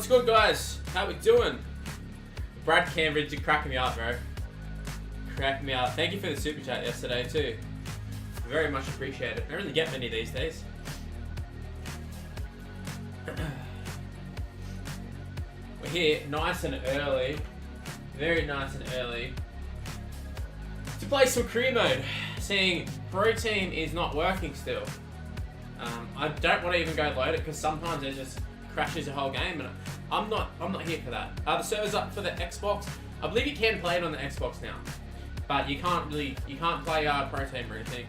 What's good, guys? How we doing? Brad Cambridge, you're cracking me up, bro. Cracking me up. Thank you for the super chat yesterday too. Very much appreciated. I don't really get many these days. We're here nice and early. Very nice and early. To play some career mode. Seeing Pro Team is not working still. I don't want to even go load it because sometimes it just crashes the whole game, and I'm not here for that. The server's up for the Xbox. I believe you can play it on the Xbox now, but you can't play Pro Team or anything.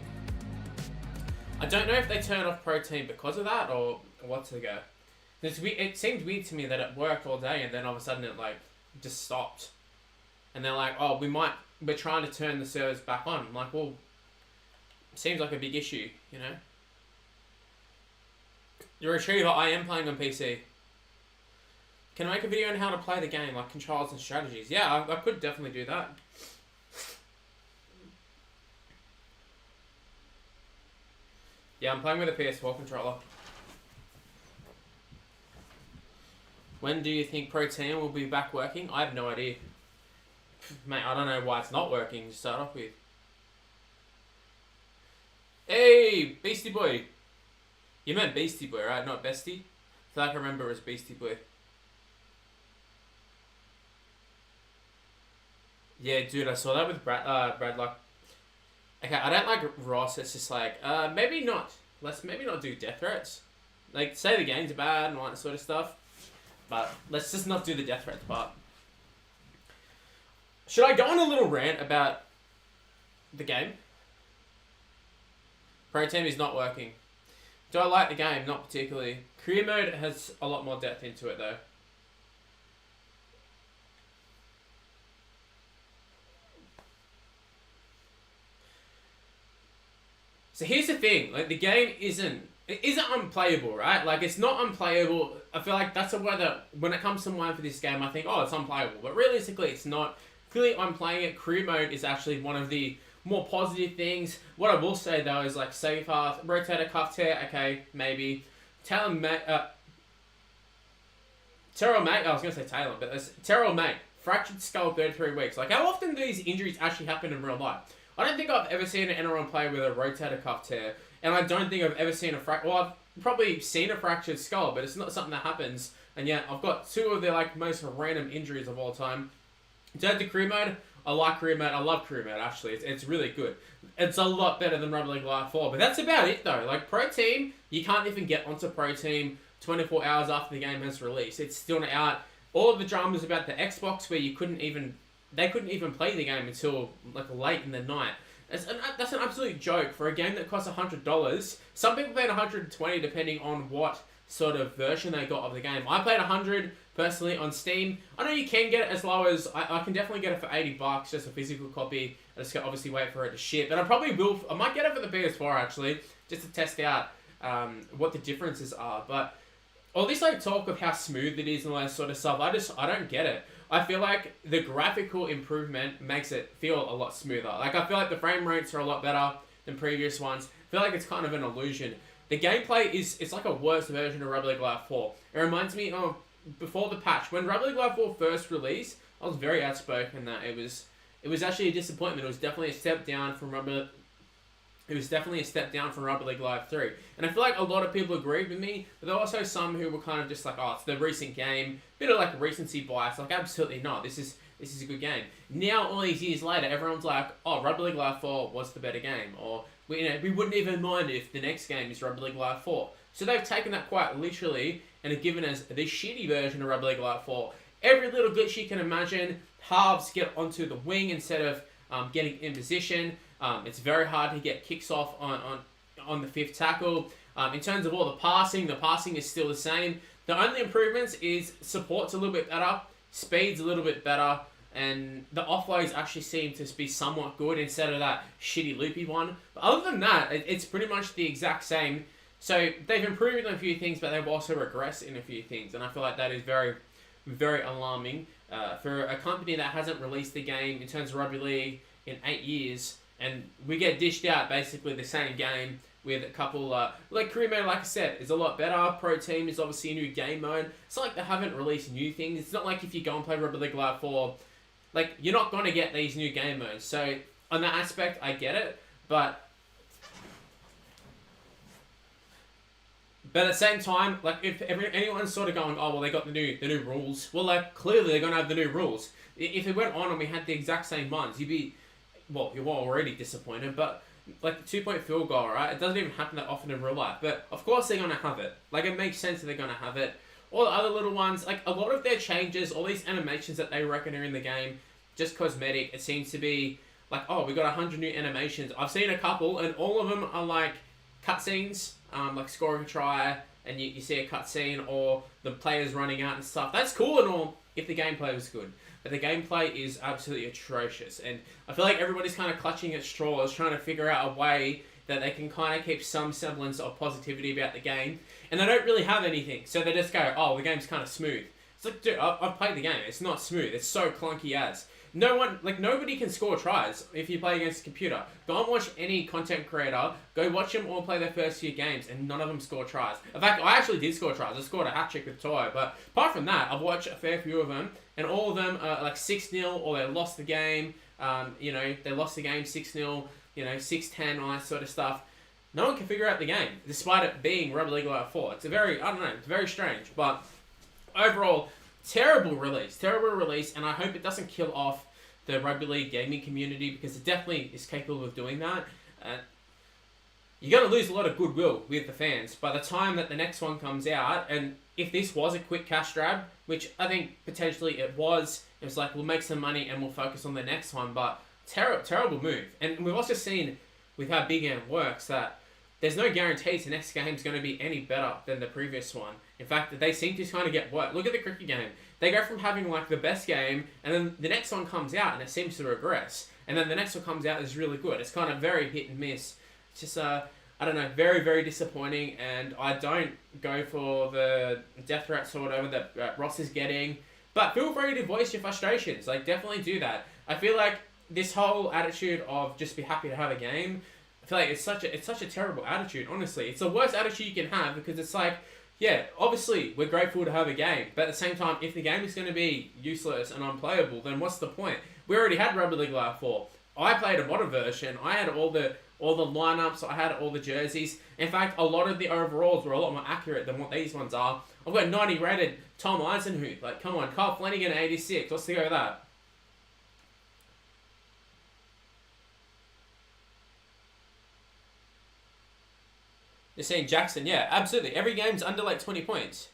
I don't know if they turn off Pro Team because of that or what's the go. It seemed weird to me that it worked all day and then all of a sudden it like just stopped, and they're like, oh, we're trying to turn the servers back on. I'm like, well, seems like a big issue, you know. The Retriever, I am playing on PC. Can I make a video on how to play the game, like controls and strategies? Yeah, I could definitely do that. Yeah, I'm playing with a PS4 controller. When do you think Pro Team will be back working? I have no idea. Mate, I don't know why it's not working to start off with. Hey, Beastie Boy. You meant Beastie Boy, right? Not Bestie? I feel like I remember it was Beastie Boy. Yeah, dude, I saw that with Brad. Like, okay, I don't like Ross. It's just like, maybe not. Let's maybe not do death threats. Like, say the game's bad and all that sort of stuff. But let's just not do the death threats part. Should I go on a little rant about the game? Pro Team is not working. Do I like the game? Not particularly. Career mode has a lot more depth into it though. So here's the thing, like the game isn't unplayable, right? Like it's not unplayable. I feel like that's a word that when it comes to mine for this game, I think, oh, it's unplayable. But realistically, it's not. Clearly, I'm playing it. Career mode is actually one of the more positive things. What I will say though is like save fast, rotator cuff tear, okay, maybe. Terrell mate, I was gonna say Taylor, but it's Terrell mate, fractured skull 33 weeks. Like how often do these injuries actually happen in real life? I don't think I've ever seen an NRL player with a rotator cuff tear, and I don't think I've ever seen I've probably seen a fractured skull, but it's not something that happens. And yet I've got two of the like most random injuries of all time. In terms of career mode, I like career mode. I love career mode, actually. It's really good. It's a lot better than Rugby League Live 4. But that's about it, though. Like, Pro Team, you can't even get onto Pro Team 24 hours after the game has released. It's still not out. All of the dramas about the Xbox where they couldn't even play the game until, like, late in the night. That's an absolute joke for a game that costs $100. Some people paid $120 depending on what sort of version they got of the game. I played $100 personally on Steam. I know you can get it as low as I can definitely get it for $80, just a physical copy. I just gotta obviously wait for it to ship. And I might get it for the PS4 actually, just to test out what the differences are. But all this like talk of how smooth it is and all that sort of stuff, I don't get it. I feel like the graphical improvement makes it feel a lot smoother. Like I feel like the frame rates are a lot better than previous ones. I feel like it's kind of an illusion. The gameplay it's like a worse version of Rugby League Live 4. It reminds me of before the patch. When Rugby League Live 4 first released, I was very outspoken that it was actually a disappointment. It was definitely a step down from Rugby League Live 3. And I feel like a lot of people agreed with me, but there were also some who were kind of just like, oh, it's the recent game. Bit of like recency bias. Like, absolutely not. This is a good game. Now, all these years later, everyone's like, oh, Rugby League Live 4 was the better game. Or, we wouldn't even mind if the next game is Rugby League Live 4. So they've taken that quite literally and have given us the shitty version of Rugby League Live 4. Every little glitch you can imagine. Halves get onto the wing instead of getting in position. It's very hard to get kicks off on the fifth tackle. In terms of all the passing is still the same. The only improvements is support's a little bit better, speed's a little bit better, and the offloads actually seem to be somewhat good instead of that shitty loopy one. But other than that, it's pretty much the exact same. So they've improved on a few things, but they've also regressed in a few things, and I feel like that is very, very alarming for a company that hasn't released the game in terms of Rugby League in 8 years, and we get dished out basically the same game with a couple, like career mode, like I said, is a lot better. Pro team is obviously a new game mode. It's not like they haven't released new things. It's not like if you go and play Rugby League Live 4, like, you're not going to get these new game modes. So, on that aspect, I get it. But at the same time, like, if anyone's sort of going, oh, well, they got the new rules. Well, like, clearly they're going to have the new rules. If it went on and we had the exact same ones, you were already disappointed. But, like, the 2-point field goal, right? It doesn't even happen that often in real life. But, of course, they're going to have it. Like, it makes sense that they're going to have it. All the other little ones, like, a lot of their changes, all these animations that they reckon are in the game, just cosmetic. It seems to be, like, oh, we got 100 new animations. I've seen a couple, and all of them are, like, cutscenes, like scoring a try, and you see a cutscene, or the players running out and stuff. That's cool and all, if the gameplay was good. But the gameplay is absolutely atrocious. And I feel like everybody's kind of clutching at straws, trying to figure out a way that they can kind of keep some semblance of positivity about the game. And they don't really have anything. So they just go, oh, the game's kind of smooth. It's like, dude, I've played the game. It's not smooth. It's so clunky as. Nobody can score tries if you play against a computer. Go and watch any content creator. Go watch them all play their first few games, and none of them score tries. In fact, I actually did score tries. I scored a hat-trick with Toyo. But apart from that, I've watched a fair few of them, and all of them are like 6-0, or they lost the game. They lost the game 6-0, 6-10, all that sort of stuff. No one can figure out the game, despite it being Rugby League Live 4. It's it's very strange. But overall, terrible release, and I hope it doesn't kill off the Rugby League gaming community, because it definitely is capable of doing that. You're going to lose a lot of goodwill with the fans by the time that the next one comes out. And if this was a quick cash grab, which I think potentially it was like, we'll make some money and we'll focus on the next one. But terrible move. And we've also seen with how Big M works that there's no guarantees the next game's going to be any better than the previous one. In fact, they seem to kind of get worse. Look at the cricket game. They go from having like the best game, and then the next one comes out and it seems to regress. And then the next one comes out and is really good. It's kind of very hit and miss. It's just, I don't know, very, very disappointing. And I don't go for the death threats or whatever that Ross is getting. But feel free to voice your frustrations. Like, definitely do that. I feel like this whole attitude of just be happy to have a game, I feel like it's such a terrible attitude, honestly. It's the worst attitude you can have, because it's like, yeah, obviously we're grateful to have a game, but at the same time, if the game is going to be useless and unplayable, then what's the point? We already had Rugby League Live 4. I played a modern version. I had all the lineups. I had all the jerseys. In fact, a lot of the overalls were a lot more accurate than what these ones are. I've got 90 rated Tom Eisenhuth. Like, come on, Carl Flanagan 86. What's the go with that? You're saying Jackson, yeah, absolutely. Every game's under like 20 points.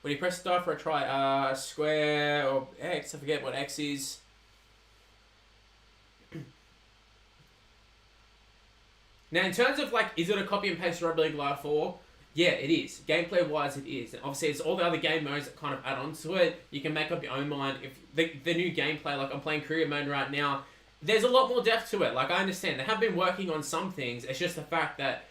When you press star for a try, square or X, I forget what X is. Now, in terms of like, is it a copy and paste Rugby League Live 4? Yeah, it is. Gameplay wise, it is. And obviously, it's all the other game modes that kind of add on to it. You can make up your own mind. If the new gameplay, like I'm playing career mode right now, there's a lot more depth to it. Like, I understand. They have been working on some things. It's just the fact that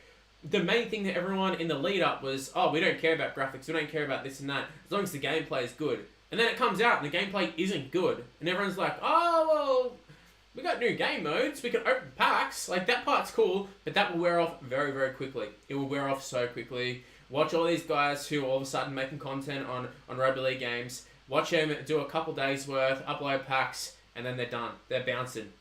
the main thing that everyone in the lead up was, oh, we don't care about graphics. We don't care about this and that. As long as the gameplay is good. And then it comes out and the gameplay isn't good. And everyone's like, oh, well, we got new game modes. We can open packs. Like, that part's cool. But that will wear off very, very quickly. It will wear off so quickly. Watch all these guys who all of a sudden making content on Rugby League games. Watch them do a couple days worth, upload packs, and then they're done. They're bouncing.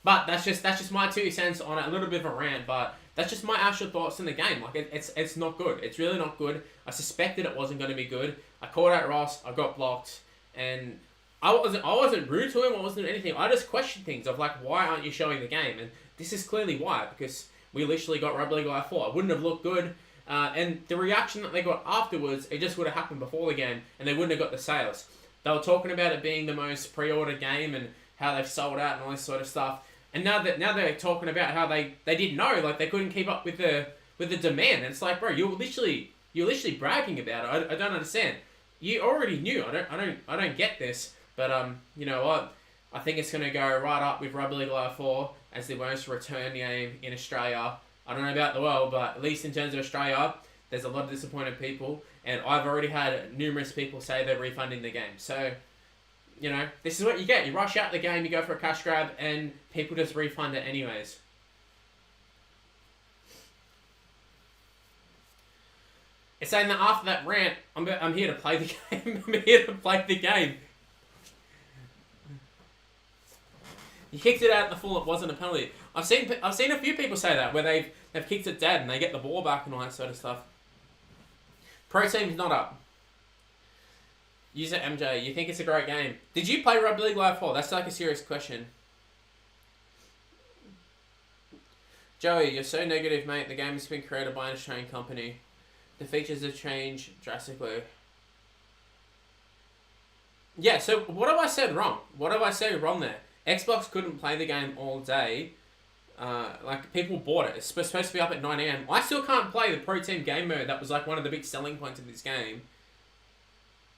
But that's just my 2 cents on it. A little bit of a rant, but that's just my actual thoughts on the game. Like, it's not good. It's really not good. I suspected it wasn't going to be good. I called out Ross. I got blocked, and I wasn't rude to him. I wasn't anything. I just questioned things of like, why aren't you showing the game? And this is clearly why, because we literally got Rugby League Live 4. It wouldn't have looked good. And the reaction that they got afterwards, it just would have happened before the game, and they wouldn't have got the sales. They were talking about it being the most pre-ordered game and how they've sold out and all this sort of stuff. And now they're talking about how they didn't know, like they couldn't keep up with the demand. And it's like, bro, you're literally bragging about it. I don't understand. You already knew. I don't get this. But you know what? I think it's gonna go right up with Rugby League Live 4 as the most return game in Australia. I don't know about the world, but at least in terms of Australia, there's a lot of disappointed people, and I've already had numerous people say they're refunding the game. So You know, this is what you get. You rush out the game, you go for a cash grab, and people just refund it anyways. It's saying that after that rant, I'm here to play the game. I'm here to play the game. You kicked it out in the full. It wasn't a penalty. I've seen a few people say that where they've kicked it dead and they get the ball back and all that sort of stuff. Pro team's not up. User MJ, you think it's a great game? Did you play Rugby League Live 4? That's like a serious question. Joey, you're so negative, mate. The game has been created by an Australian company. The features have changed drastically. Yeah, so what have I said wrong? What have I said wrong there? Xbox couldn't play the game all day. Like, people bought it. It's supposed to be up at 9 AM. I still can't play the Pro Team game mode. That was like one of the big selling points of this game.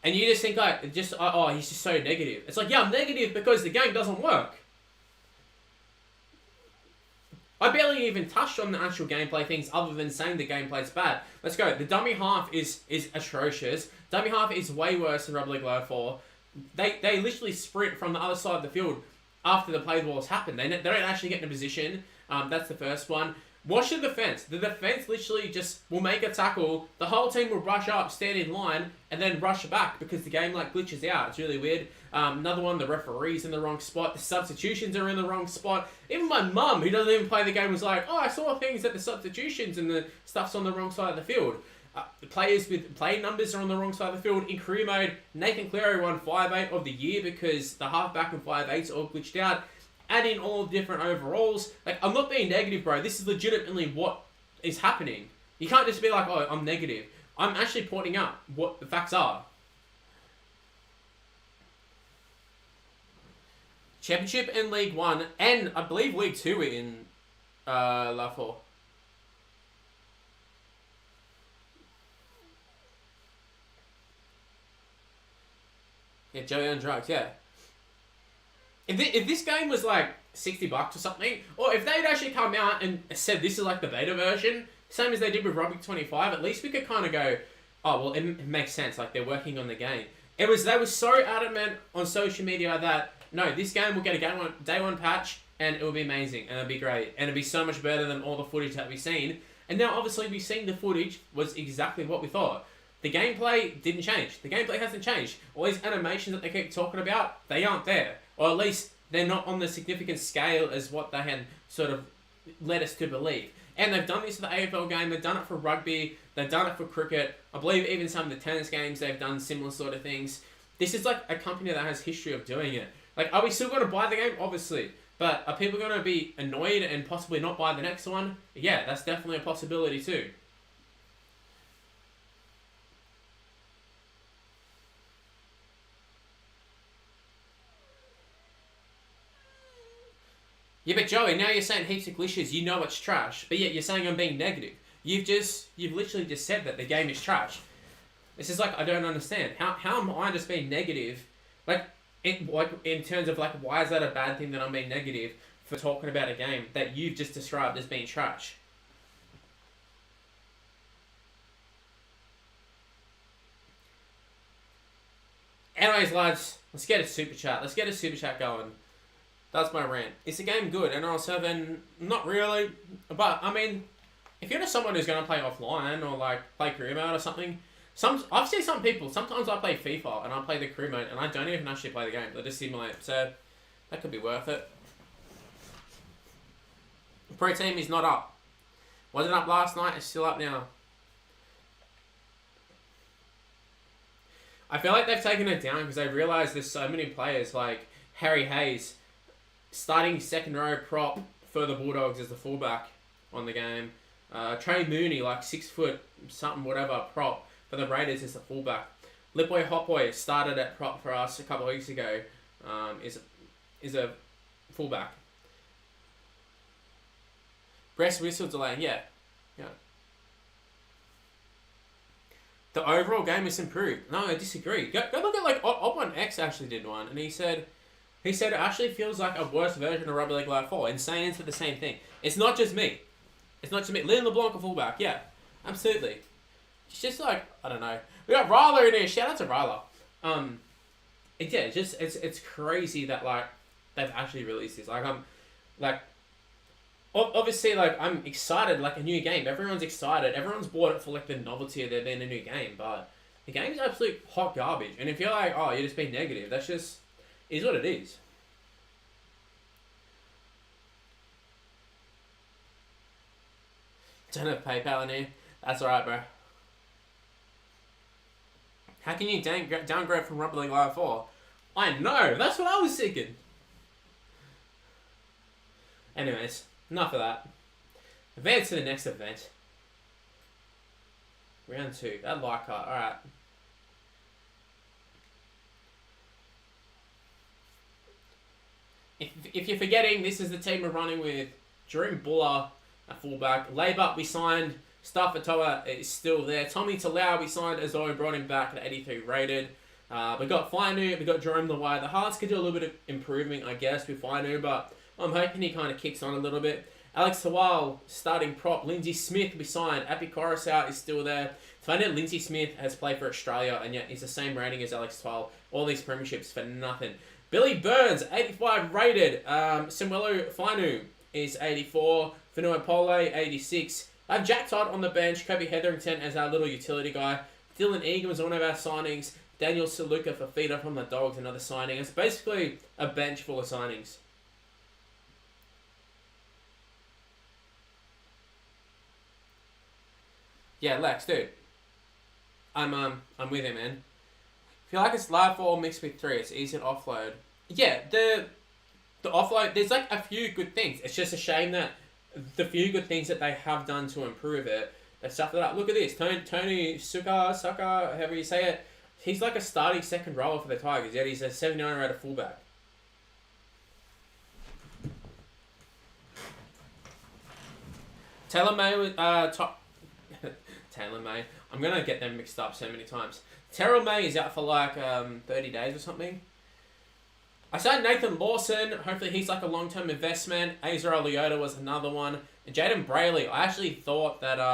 And you just think like, he's just so negative. It's like, yeah, I'm negative because the game doesn't work. I barely even touched on the actual gameplay things other than saying the gameplay's bad. Let's go. The dummy half is atrocious. Dummy half is way worse than Rugby League Live 4. They literally sprint from the other side of the field after the play balls happen. They don't actually get in a position. That's the first one. Watch the defense. The defense literally just will make a tackle. The whole team will rush up, stand in line, and then rush back because the game like glitches out. It's really weird. Another one, the referee's in the wrong spot. The substitutions are in the wrong spot. Even my mum, who doesn't even play the game, was like, "Oh, I saw things that the substitutions and the stuff's on the wrong side of the field." The players with play numbers are on the wrong side of the field. In career mode, Nathan Cleary won 5'8" of the year because the halfback and 5'8s all glitched out. Add in all different overalls. Like, I'm not being negative, bro. This is legitimately what is happening. You can't just be like, oh, I'm negative. I'm actually pointing out what the facts are. Championship and League 1, and I believe League 2 were in La 4. Yeah, Joey on drugs, yeah. If this game was like $60 or something, or if they'd actually come out and said this is like the beta version, same as they did with Rugby 25, at least we could kind of go, oh, well, it makes sense, like they're working on the game. They were so adamant on social media that, no, this game will get a day one patch, and it will be amazing, and it'll be great, and it'll be so much better than all the footage that we've seen. And now, obviously, we've seen the footage was exactly what we thought. The gameplay didn't change. The gameplay hasn't changed. All these animations that they keep talking about, they aren't there. Or at least they're not on the significant scale as what they had sort of led us to believe. And they've done this for the AFL game. They've done it for rugby. They've done it for cricket. I believe even some of the tennis games, they've done similar sort of things. This is like a company that has history of doing it. Like, are we still going to buy the game? Obviously. But are people going to be annoyed and possibly not buy the next one? Yeah, that's definitely a possibility too. Yeah, but Joey, now you're saying heaps of glitches, you know it's trash, but yet you're saying I'm being negative. You've literally just said that the game is trash. This is like, I don't understand. How am I just being negative? Like in terms of like, why is that a bad thing that I'm being negative for talking about a game that you've just described as being trash? Anyways, lads, let's get a super chat. Let's get a super chat going. That's my rant. Is the game good? NRL 7, not really. But, I mean, if you're just someone who's going to play offline or, like, play career mode or something, I've seen some people, sometimes I play FIFA and I play the career mode and I don't even actually play the game. They just simulate. So, that could be worth it. Pro Team is not up. Wasn't up last night, it's still up now. I feel like they've taken it down because they realised there's so many players like Harry Hayes, starting second row prop for the Bulldogs as the fullback on the game. Trey Mooney, like 6 foot something, whatever, prop for the Raiders as the fullback. Lipboy Hotboy started at prop for us a couple of weeks ago, is a fullback. Breast whistle delay, yeah. The overall game is improved. No, I disagree. Go look at like Op1X actually did one, and he said it actually feels like a worse version of Rugby League Live 4, and saying for the same thing. It's not just me. Lynn LeBlanc, a fullback, yeah, absolutely. It's just like, I don't know. We got Ryler in here. Shout out to Ryler. yeah, it's crazy that like they've actually released this. Like like obviously like I'm excited, like a new game. Everyone's excited. Everyone's bought it for like the novelty of there being a new game, but the game's absolute hot garbage. And if you're like, oh, you're just being negative, that's just is what it is. Don't have PayPal in here. That's alright, bro. How can you downgrade from Rugby League Live 4? I know, that's what I was thinking. Anyways, enough of that. Advance to the next event. Round 2. That like card, alright. If you're forgetting, this is the team we're running with. Jerome Buller at fullback. Labour, we signed. Staffatoa is still there. Tommy Talau, we signed as though we brought him back at 83 rated. We got Fainu, we got Jerome the Wire. The Hearts could do a little bit of improving, I guess, with Fainu, but I'm hoping he kind of kicks on a little bit. Alex Tawal, starting prop. Lindsay Smith, we signed. Api Coruscant is still there. Find out Lindsay Smith has played for Australia, and yet he's the same rating as Alex Tawal. All these premierships for nothing. Billy Burns, 85 rated. Samuelu Fainu is 84. Fanua Pole, 86. I have Jack Todd on the bench. Kobe Hetherington as our little utility guy. Dylan Egan was one of our signings. Daniel Saluka for feeder from the Dogs, another signing. It's basically a bench full of signings. Yeah, Lex, dude. I'm with him, man. I feel like it's live 4 mixed with 3. It's easy to offload. Yeah, the offload, there's like a few good things. It's just a shame that the few good things that they have done to improve it, they stuffed it up. Look at this. Tony Suka, however you say it, he's like a starting second rower for the Tigers, yet he's a 79 rated fullback. Taylor May was top. Taylor May. I'm gonna get them mixed up so many times. Terrell May is out for like 30 days or something. I signed Nathan Lawson. Hopefully he's like a long-term investment. Azra Leota was another one. And Jaden Brayley. I actually thought that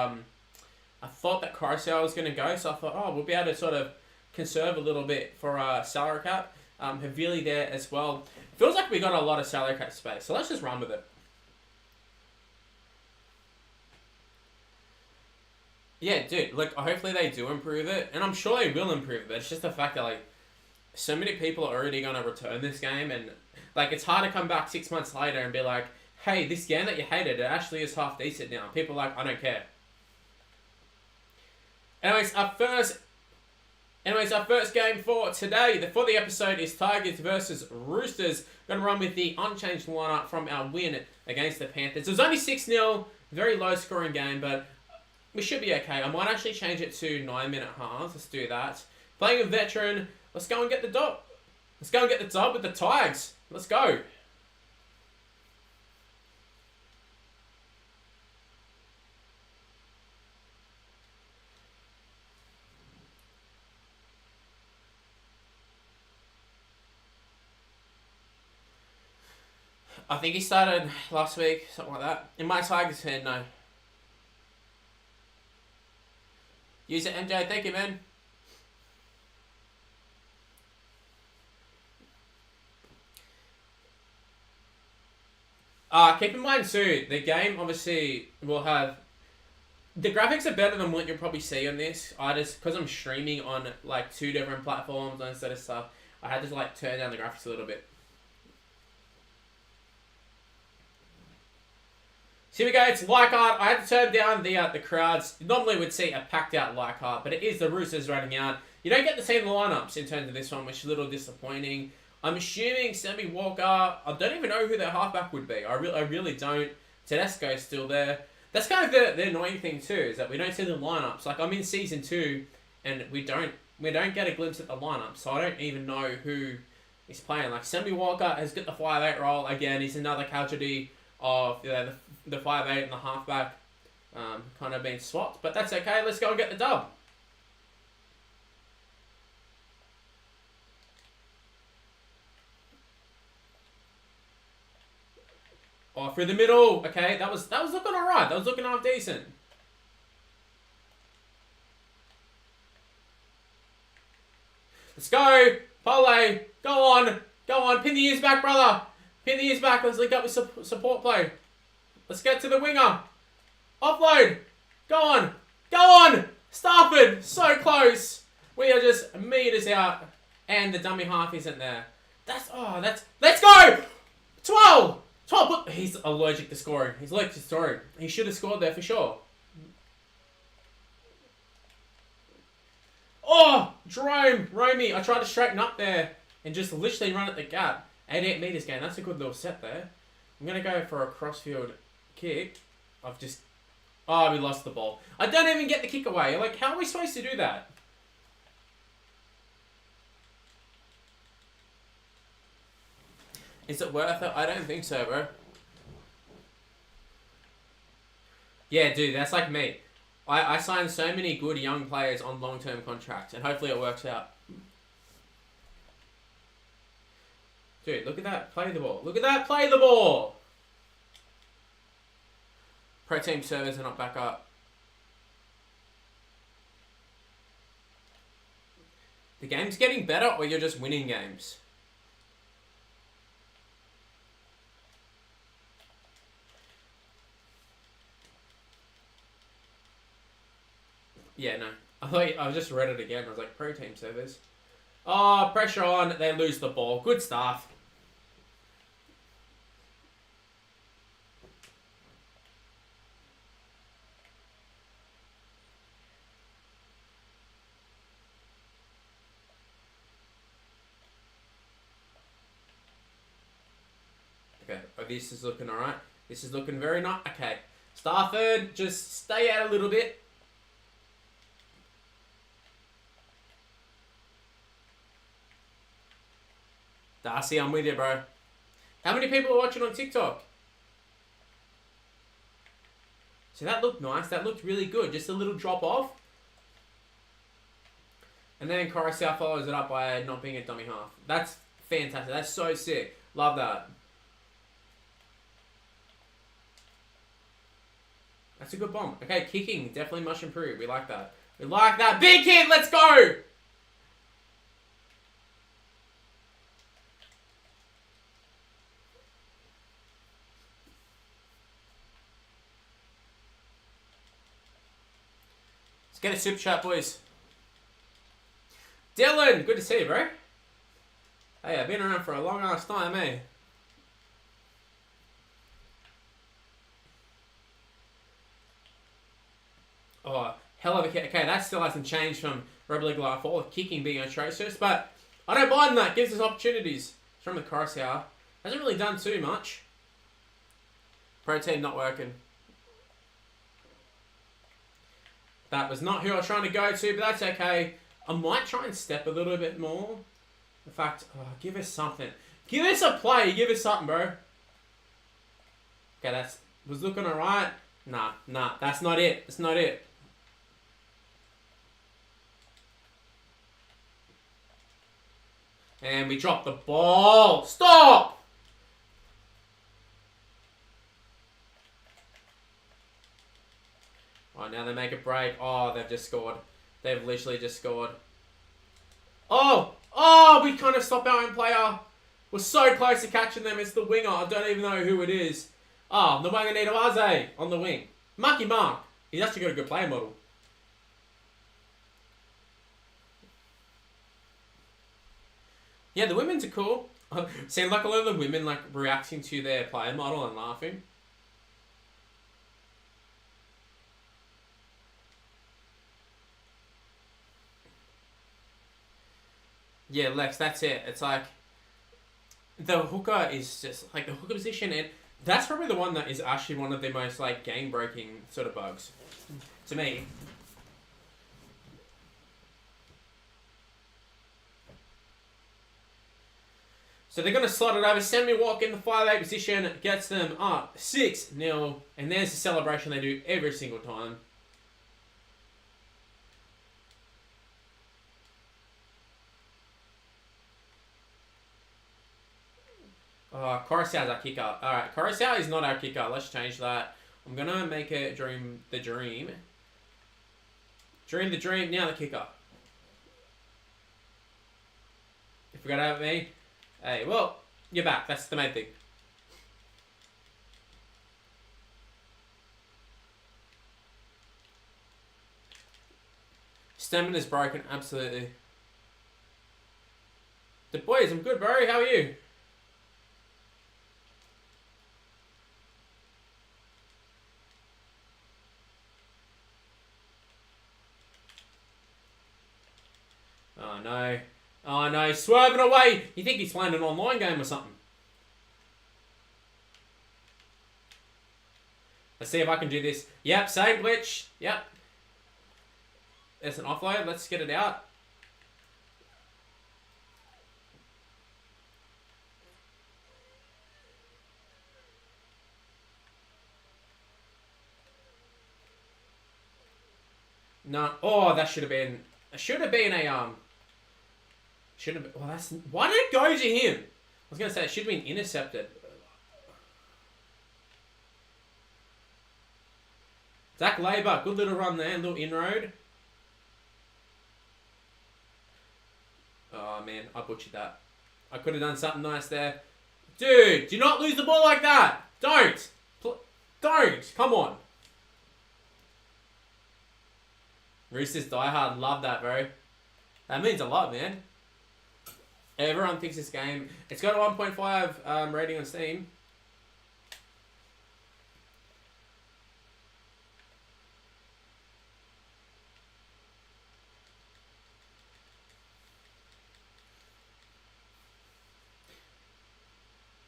Coruscant was gonna go, so I thought, oh, we'll be able to sort of conserve a little bit for salary cap. Havili there as well. Feels like we got a lot of salary cap space, so let's just run with it. Yeah, dude, like, hopefully they do improve it, and I'm sure they will improve it, but it's just the fact that, like, so many people are already going to return this game, and, like, it's hard to come back 6 months later and be like, hey, this game that you hated, it actually is half decent now. People are like, I don't care. Anyways, our first game for today, for the episode, is Tigers versus Roosters. Going to run with the unchanged lineup from our win against the Panthers. It was only 6-0, very low scoring game, but we should be okay. I might actually change it to 9-minute halves. Let's do that. Playing a veteran. Let's go and get the dub. Let's go and get the dub with the Tigers. Let's go. I think he started last week, something like that. In my Tigers fan, no. Use it, MJ. Thank you, man. Keep in mind too, the game obviously will have... The graphics are better than what you'll probably see on this. Because I'm streaming on like 2 different platforms and instead of stuff, I had to like turn down the graphics a little bit. So here we go, it's Leichhardt. I had to turn down the crowds. Normally we'd see a packed out Leichhardt, but it is the Roosters running out. You don't get to see the lineups in terms of this one, which is a little disappointing. I'm assuming Sammy Walker, I don't even know who their halfback would be. I really don't. Tedesco's still there. That's kind of the annoying thing too, is that we don't see the lineups. Like, I'm in season 2 and we don't get a glimpse at the lineup, so I don't even know who is playing. Like, Sammy Walker has got the 5'8" role. Again, he's another casualty of the 5'8" and the halfback kind of being swapped. But that's okay. Let's go and get the dub. Oh, through the middle. Okay, that was looking alright. That was looking half decent. Let's go. Pole. Go on. Go on. Pin the ears back, brother. Pin the ears back. Let's link up with support play. Let's get to the winger. Offload. Go on. Go on. Stafford. So close. We are just meters out. And the dummy half isn't there. Let's go. 12. 12. He's allergic to scoring. He's allergic to scoring. He should have scored there for sure. Oh, Jerome, Romy. I tried to straighten up there and just literally run at the gap. 88 meters gain. That's a good little set there. I'm going to go for a crossfield kick. Oh, we lost the ball. I don't even get the kick away. Like, how are we supposed to do that? Is it worth it? I don't think so, bro. Yeah, dude, that's like me. I signed so many good young players on long-term contracts, and hopefully it works out. Dude, look at that. Play the ball. Look at that. Play the ball. Pro team servers are not back up. The game's getting better, or you're just winning games? Yeah, no. I just read it again. I was like, pro team servers. Oh, pressure on. They lose the ball. Good stuff. Okay, oh, this is looking alright. This is looking very nice. Okay. Stafford, just stay out a little bit. Darcy, I'm with you, bro. How many people are watching on TikTok? So that looked nice. That looked really good. Just a little drop off. And then Coruscant follows it up by not being a dummy half. That's fantastic. That's so sick. Love that. That's a good bomb. Okay, kicking definitely much improved. We like that. We like that. Big hit. Let's go. Get a super chat, boys. Dylan, good to see you, bro. Hey, I've been around for a long ass time, eh? Oh, hell of a kick. Okay, that still hasn't changed from Rugby League Live 4, kicking being atrocious, but I don't mind that. Gives us opportunities. It's from the Coruscant. Hasn't really done too much. Pro team not working. That was not who I was trying to go to, but that's okay. I might try and step a little bit more. In fact, give us something. Give us a play. Give us something, bro. Okay, was looking alright. Nah, that's not it. That's not it. And we dropped the ball. Stop! Oh, now they make a break. Oh, they've just scored. They've literally just scored. Oh! Oh, we kind of stopped our own player. We're so close to catching them. It's the winger. I don't even know who it is. Oh, Nwanganitawaze on the wing. Marky Mark. He's actually got a good player model. Yeah, the women's are cool. See, like a lot of the women like reacting to their player model and laughing. Yeah, Lex, that's it. It's like the hooker is just like the hooker position, and that's probably the one that is actually one of the most like game breaking sort of bugs to me. So they're going to slot it over. Sammy Walk in the 5'8" position gets them up 6-0, and there's the celebration they do every single time. Oh, Coruscant's our kicker. Alright, Coruscant is not our kicker. Let's change that. I'm going to make it Dream the Dream. Dream the Dream, now the kicker. You forgot about me? Hey, well, you're back. That's the main thing. Stamina's broken, absolutely. The boys, I'm good, bro. How are you? Oh no. Oh no, he's swerving away. You think he's playing an online game or something? Let's see if I can do this. Yep, same glitch. Yep. There's an offload. Let's get it out. No. Oh, that should have been. It should have been a Should have. Well, that's. Why did it go to him? I was gonna say it should have been intercepted. Zach Labour, good little run there, little inroad. Oh man, I butchered that. I could have done something nice there. Dude, do not lose the ball like that. Don't. Don't. Come on. Roosters diehard, love that, bro. That means a lot, man. Everyone thinks this game. It's got a 1.5 rating on Steam.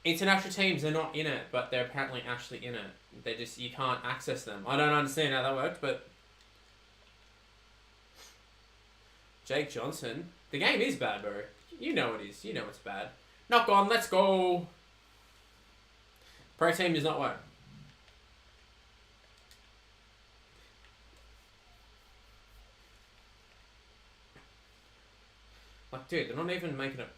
International teams are not in it, but they're apparently actually in it. They just, you can't access them. I don't understand how that works, but Jake Johnson. The game is bad, bro. You know it is. You know it's bad. Knock on, let's go. Pro team is not one. Like, dude, they're not even making it.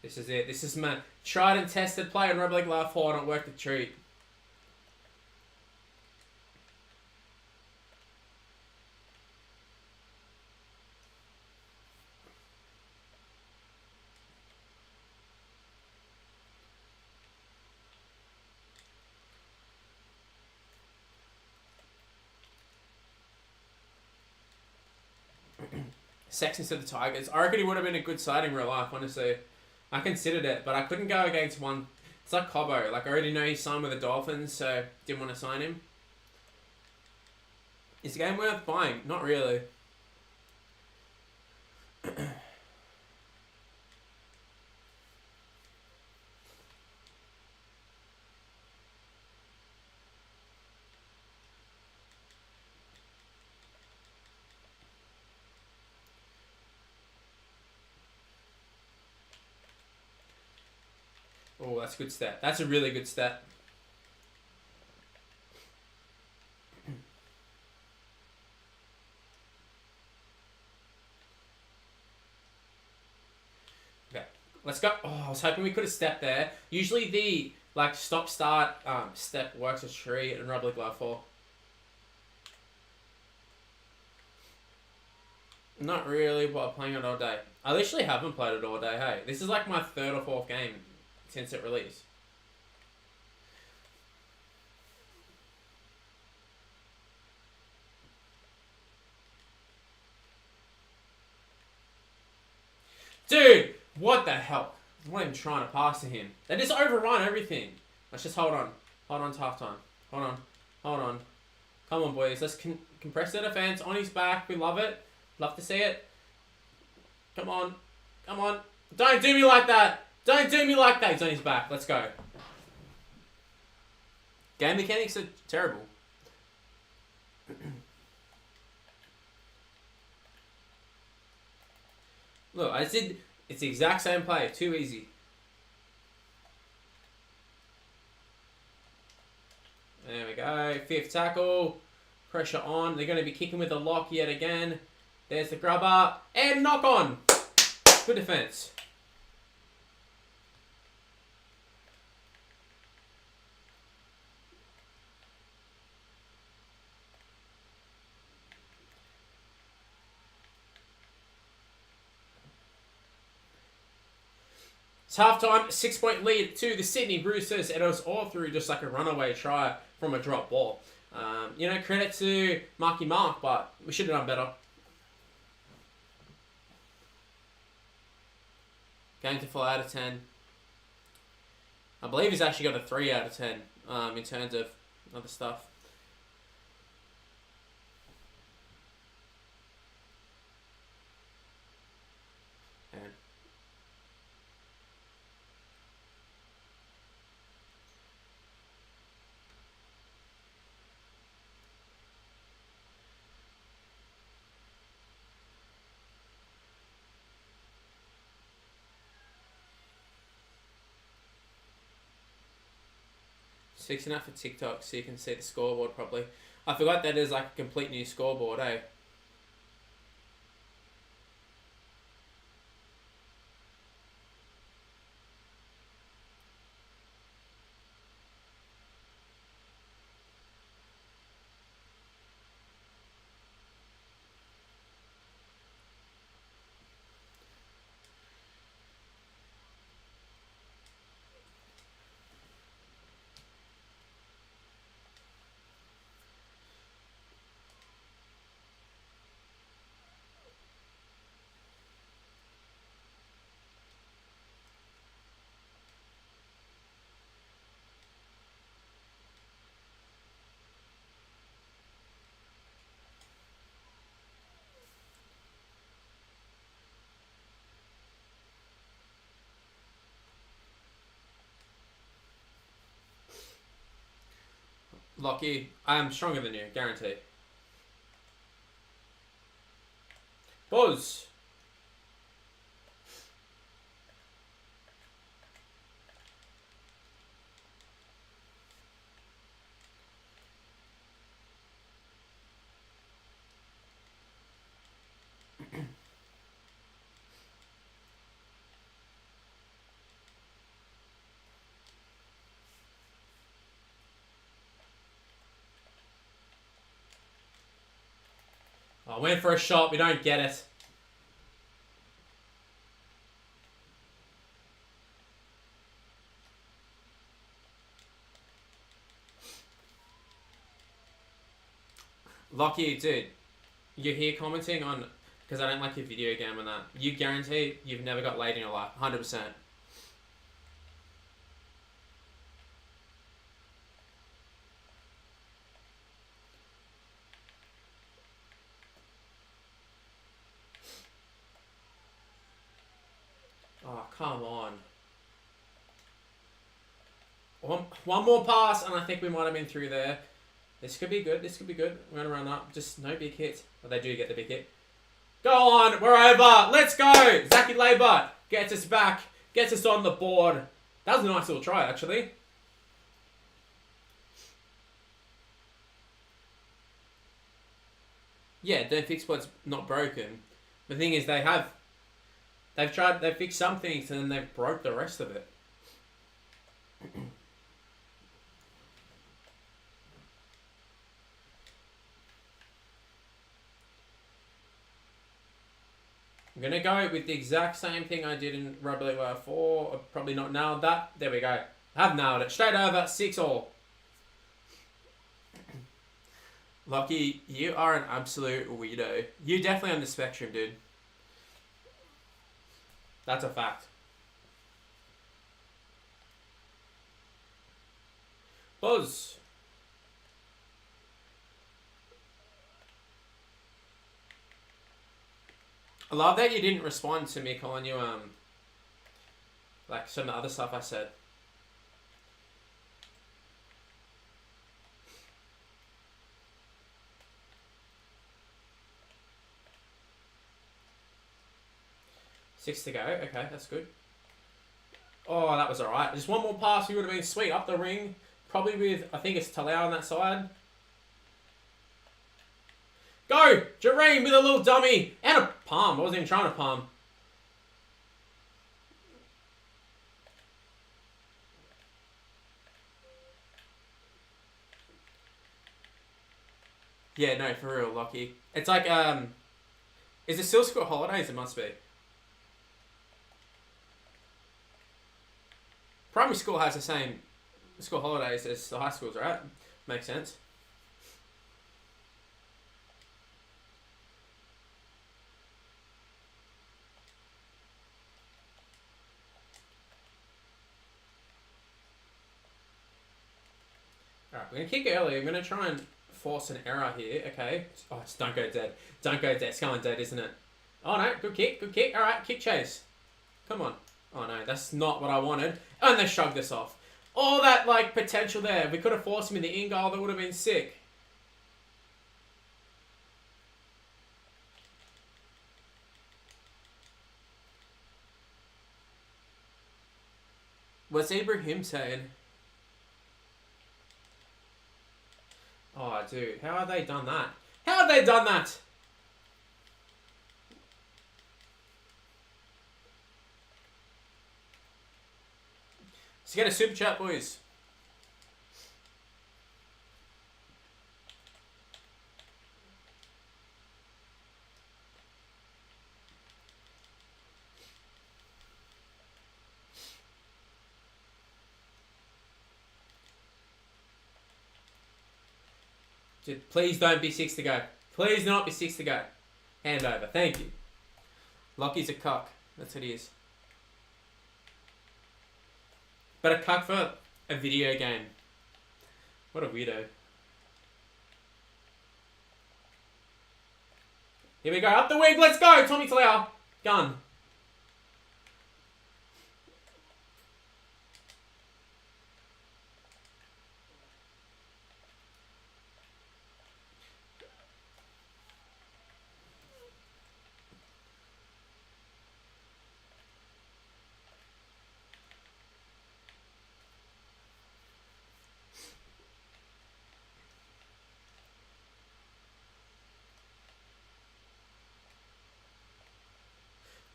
This is it. This is my tried and tested play on Rugby League Live 4 and it worked a treat. Sexton to the Tigers. I reckon he would have been a good side in real life, honestly. I considered it, but I couldn't go against one. It's like Cobbo. Like, I already know he's signed with the Dolphins, so didn't want to sign him. Is the game worth buying? Not really. Oh, that's a good stat. That's a really good stat. Okay, let's go. Oh, I was hoping we could have stepped there. Usually the like stop-start step works a treat in Rugby League Live 4. Not really, but I'm playing it all day. I literally haven't played it all day, hey. This is like my third or fourth game since it released. Dude, what the hell? I'm not even trying to pass to him. They just overrun everything. Let's just hold on. Hold on to half time. Hold on. Hold on. Come on, boys. Let's compress the defense. On his back. We love it. Love to see it. Come on. Come on. Don't do me like that. Don't do me like that. He's on his back. Let's go. Game mechanics are terrible. Look, I did. It's the exact same play. Too easy. There we go. Fifth tackle. Pressure on. They're going to be kicking with the lock yet again. There's the grubber. And knock on. Good defense. It's halftime, 6-point lead to the Sydney Roosters, and it was all through just like a runaway try from a drop ball. Credit to Marky Mark, but we should have done better. Game to 4 out of 10. I believe he's actually got a 3 out of 10 in terms of other stuff. And 6.5 for TikTok, so you can see the scoreboard probably. I forgot that is like a complete new scoreboard, eh? Lockie, I am stronger than you, guarantee. Buzz. I went for a shot, we don't get it. Lockie, dude, you're here commenting on, because I don't like your video game and that. You guarantee you've never got laid in your life, 100%. Oh, come on. One more pass, and I think we might have been through there. This could be good. This could be good. We're going to run up. Just no big hits. But they do get the big hit. Go on. We're over. Let's go. Zachy Labour gets us back. Gets us on the board. That was a nice little try, actually. Yeah, don't fix what's not broken. The thing is, they've fixed some things and then they've broke the rest of it. I'm going to go with the exact same thing I did in Rugby League 4. I've probably not nailed that. There we go. I've nailed it. Straight over, 6-all. Lockie, you are an absolute weirdo. You're definitely on the spectrum, dude. That's a fact. Buzz. I love that you didn't respond to me calling you, like some of the other stuff I said. Six to go. Okay, that's good. Oh, that was alright. Just one more pass, we would have been sweet. Up the ring. Probably with, I think it's Talau on that side. Go! Jareen with a little dummy. And a palm. I wasn't even trying to palm. Yeah, no, for real, Lockie. It's like, is it still school holidays? It must be. Primary school has the same school holidays as the high schools, right? Makes sense. Alright, we're going to kick early. I'm going to try and force an error here, okay? Oh, it's don't go dead. Don't go dead. It's going dead, isn't it? Oh, no. Good kick. Good kick. Alright, kick chase. Come on. Oh, no. That's not what I wanted. And they shrugged this off. All that, like, potential there. If we could have forced him in the in goal, that would have been sick. What's Ibrahim saying? Oh, dude. How have they done that? How have they done that? Let's get a super chat, boys. Dude, please don't be 6 to go. Please not be 6 to go. Hand over. Thank you. Lockie's a cuck. That's what he is. But a cuck for a video game. What a weirdo. Here we go. Up the wing. Let's go. Tommy Talau. Gun.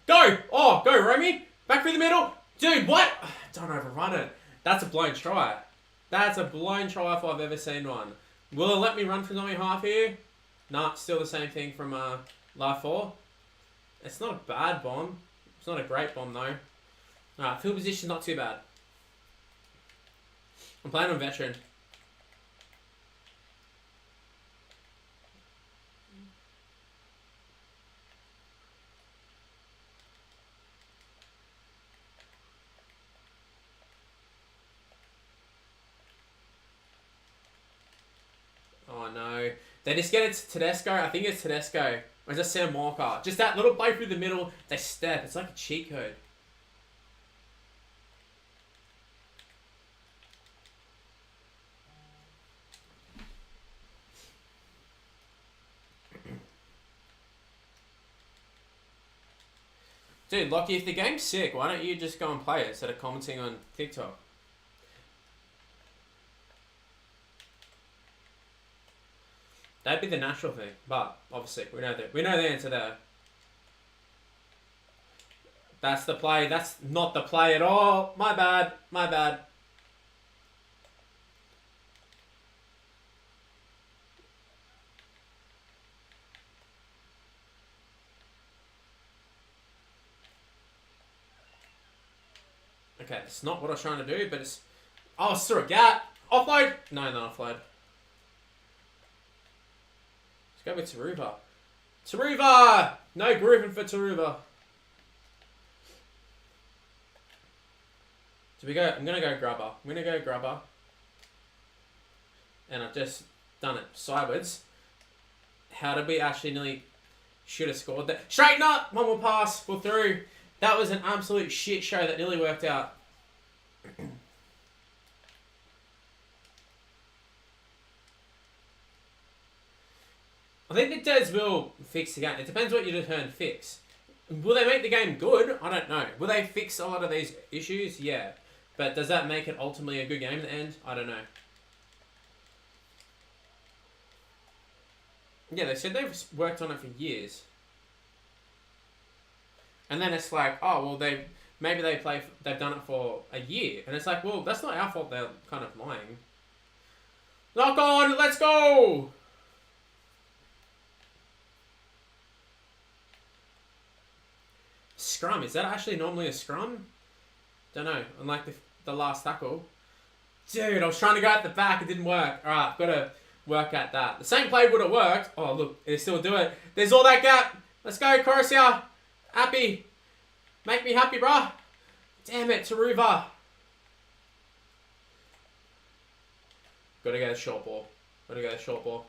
Go! Oh, go, Romy. Back through the middle. Dude, what? Don't overrun it. That's a blown try. That's a blown try if I've ever seen one. Will it let me run from only half here? Nah, still the same thing from Live 4. It's not a bad bomb. It's not a great bomb, though. Alright, field position, not too bad. I'm playing on veteran. Oh no. They just get it to Tedesco. I think it's Tedesco. Or is it Sam Walker? Just that little play through the middle. They step. It's like a cheat code. Dude, Lockie, if the game's sick, why don't you just go and play it instead of commenting on TikTok? That'd be the natural thing, but obviously we know the answer there. That's the play. That's not the play at all. My bad. My bad. Okay, it's not what I was trying to do, but it's... Oh, it's through a gap. Offload. No, not offload. Let's go with Taruva. Taruva! No grooving for Taruva. So we go... I'm going to go grubber. I'm going to go grubber. And I've just done it sideways. How did we actually nearly... Should have scored that? Straighten up! One more pass. We're through. That was an absolute shit show that nearly worked out. I think the Des will fix the game. It depends what you determine fix. Will they make the game good? I don't know. Will they fix a lot of these issues? Yeah. But does that make it ultimately a good game at the end? I don't know. Yeah, they said they've worked on it for years. And then it's like, oh, well, they've done it for a year. And it's like, well, that's not our fault, they're kind of lying. Lock on, let's go! Scrum, is that actually normally a scrum? Don't know, unlike the last tackle. Dude, I was trying to go at the back, it didn't work. Alright, got to work at that. The same play would have worked. Oh, look, they still do it. There's all that gap. Let's go, Coruscant. Happy. Make me happy, bruh. Damn it, Taruva. Gotta go short ball. Gotta go short ball.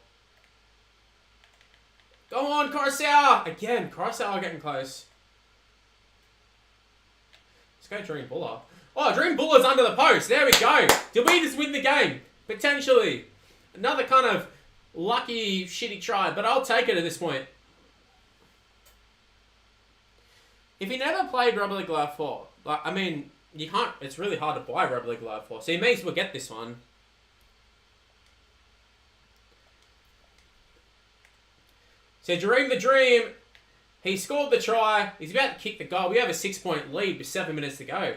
Go on, Coruscant. Again, Coruscant are getting close. Let's go Dream Buller. Oh, Dream Buller's under the post. There we go. Did we just win the game? Potentially. Another kind of lucky, shitty try, but I'll take it at this point. If you never played Rugby League Live 4, like, I mean, you can't, it's really hard to buy Rugby League Live 4, so you may as well get this one. So Dream the Dream, he scored the try, he's about to kick the goal. We have a 6-point lead with 7 minutes to go.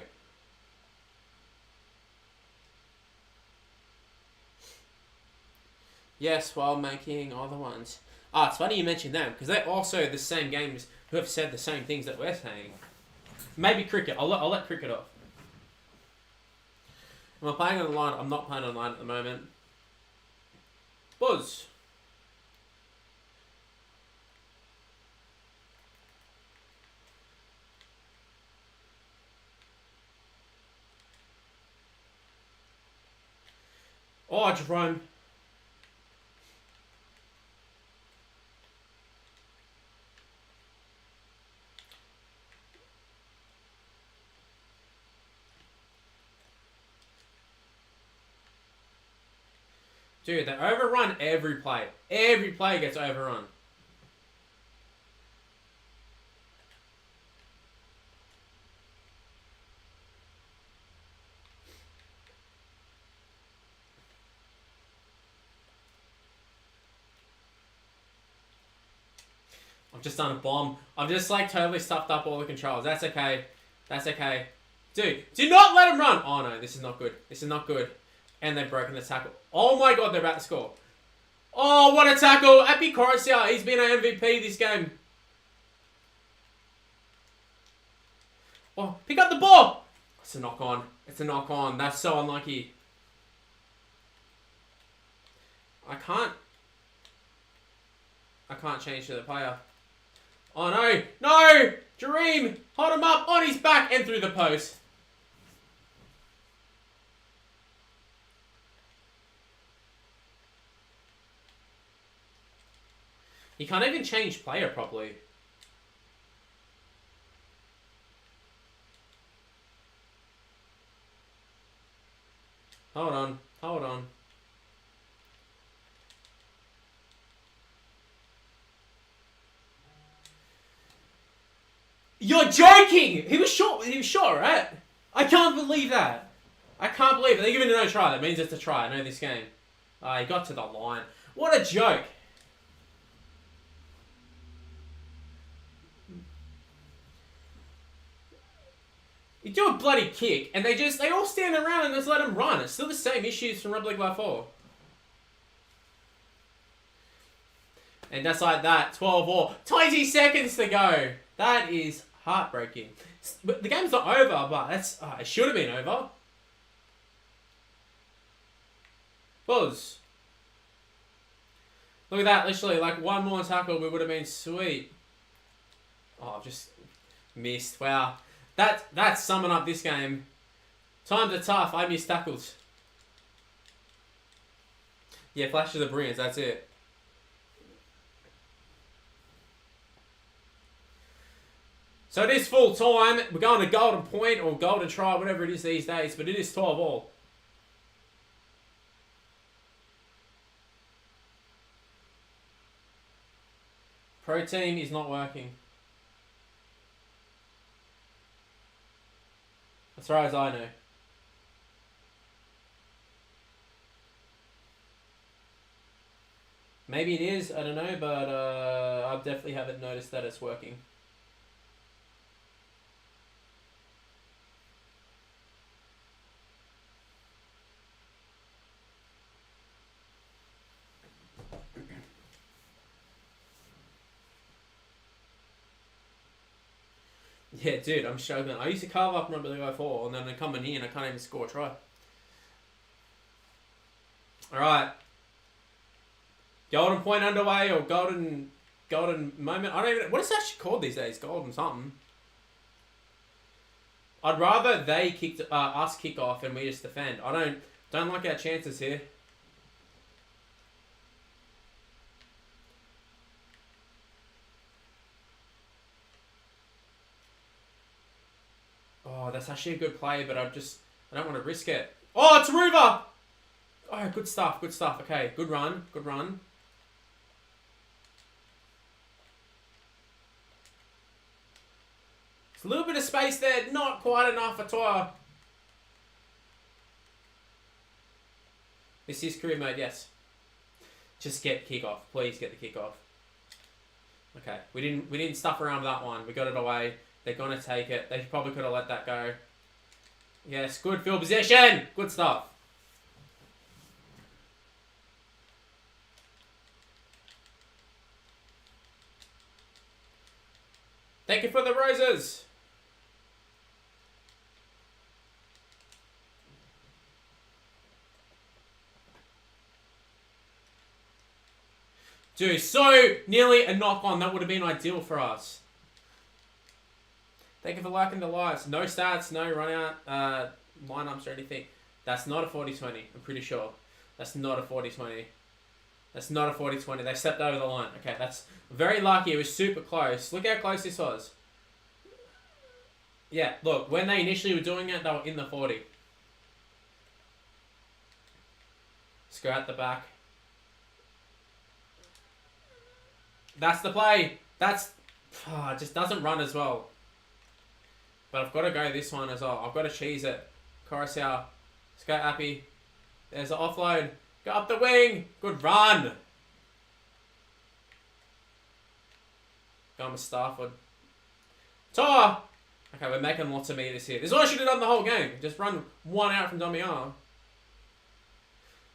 Yes, while making other ones. Ah, it's funny you mentioned them, because they're also the same games who have said the same things that we're saying. Maybe cricket. I'll let cricket off. Am I playing online? I'm not playing online at the moment. Buzz. Oh, Jerome. Dude, they overrun every play. Every play gets overrun. I've just done a bomb. I've just like totally stuffed up all the controls. That's okay. That's okay. Dude, do not let him run. Oh no, this is not good. This is not good. And they've broken the tackle. Oh my god, they're about to score. Oh, what a tackle. Happy Coruscant. He's been an MVP this game. Oh, pick up the ball. It's a knock on. It's a knock on. That's so unlucky. I can't change to the player. Oh no. No. Dream. Hold him up on his back and through the post. You can't even change player properly. Hold on. Hold on. You're joking! He was short. He was short, right? I can't believe that. I can't believe it. They're giving it no try. That means it's a try. I know this game. He got to the line. What a joke. You do a bloody kick, and they all stand around and just let him run. It's still the same issues from Rugby League Live 4. And just like that, 12 all. 20 seconds to go. That is heartbreaking. But the game's not over, but that's it should have been over. Buzz. Look at that, literally, like one more tackle, we would have been sweet. Oh, I've just missed. Wow. That's summing up this game. Times are tough. I missed tackles. Yeah, flashes of brilliance. That's it. So it is full time. We're going to golden point or golden try, whatever it is these days. But it is 12 all. Pro team is not working. As far as I know. Maybe it is, I don't know, but I definitely haven't noticed that it's working. Yeah, dude, I'm struggling. I used to carve up Rugby League 4, and then I come in here and I can't even score a try. Alright. Golden point underway, or golden moment. I don't even... What is that actually called these days? Golden something. I'd rather they kick us kick off and we just defend. I don't like our chances here. Oh, that's actually a good play, but I don't want to risk it. Oh, it's Ruva! Oh, good stuff, good stuff. Okay, good run, good run. It's a little bit of space there, not quite enough for Toya. This is career mode, yes. Just get kick off. Please get the kick off. Okay, we didn't stuff around with that one. We got it away. They're gonna take it. They probably could have let that go. Yes, good field possession. Good stuff. Thank you for the roses. Dude, so nearly a knock on. That would have been ideal for us. Thank you for liking the lives. No stats, no run out lineups or anything. That's not a 40-20, I'm pretty sure. That's not a 40-20. That's not a 40-20. They stepped over the line. Okay, that's very lucky. It was super close. Look how close this was. Yeah, look, when they initially were doing it, they were in the 40. Let's go out the back. That's the play. That's... it just doesn't run as well. But I've got to go this one as well. I've got to cheese it. Coruscant. Let's go, Appy. There's the offload. Go up the wing. Good run. Go with Stafford. Toa. Okay, we're making lots of meters here. This is what I should have done the whole game. Just run one out from Damiar.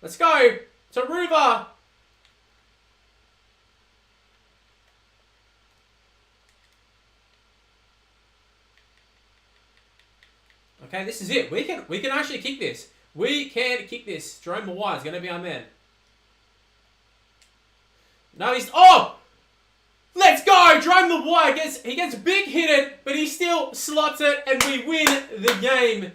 Let's go. To Ruva. Okay, this is it. We can actually kick this. We can kick this. Jerome Mawai is going to be our man. No, he's... Oh! Let's go! Jerome Mawai gets big hit, but he still slots it, and we win the game.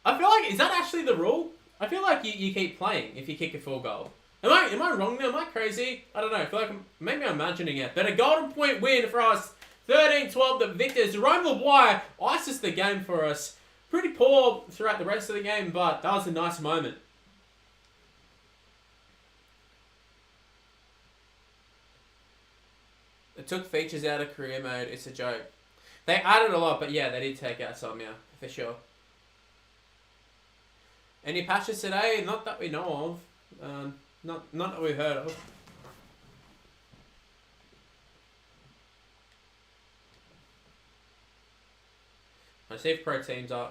I feel like... Is that actually the rule? I feel like you keep playing if you kick a full goal. Am I wrong there? Am I crazy? I don't know. I feel like maybe I'm imagining it. But a golden point win for us. 13-12, the victors. Jerome Mawai ices the game for us. Pretty poor throughout the rest of the game, but that was a nice moment. It took features out of career mode. It's a joke. They added a lot, but yeah, they did take out some, yeah, for sure. Any patches today? Not that we know of. Not that we've heard of. Let's see if pro teams are...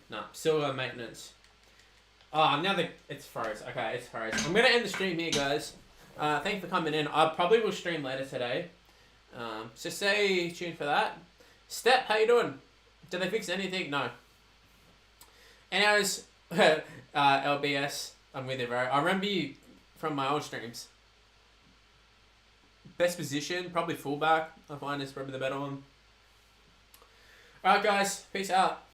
No, still maintenance. Oh, now it's froze. Okay, it's froze. I'm going to end the stream here, guys. Thanks for coming in. I probably will stream later today. So stay tuned for that. Step, how you doing? Did they fix anything? No. Anyways, LBS, I'm with you, bro. I remember you from my old streams. Best position, probably fullback. I find is probably the better one. Alright guys, peace out.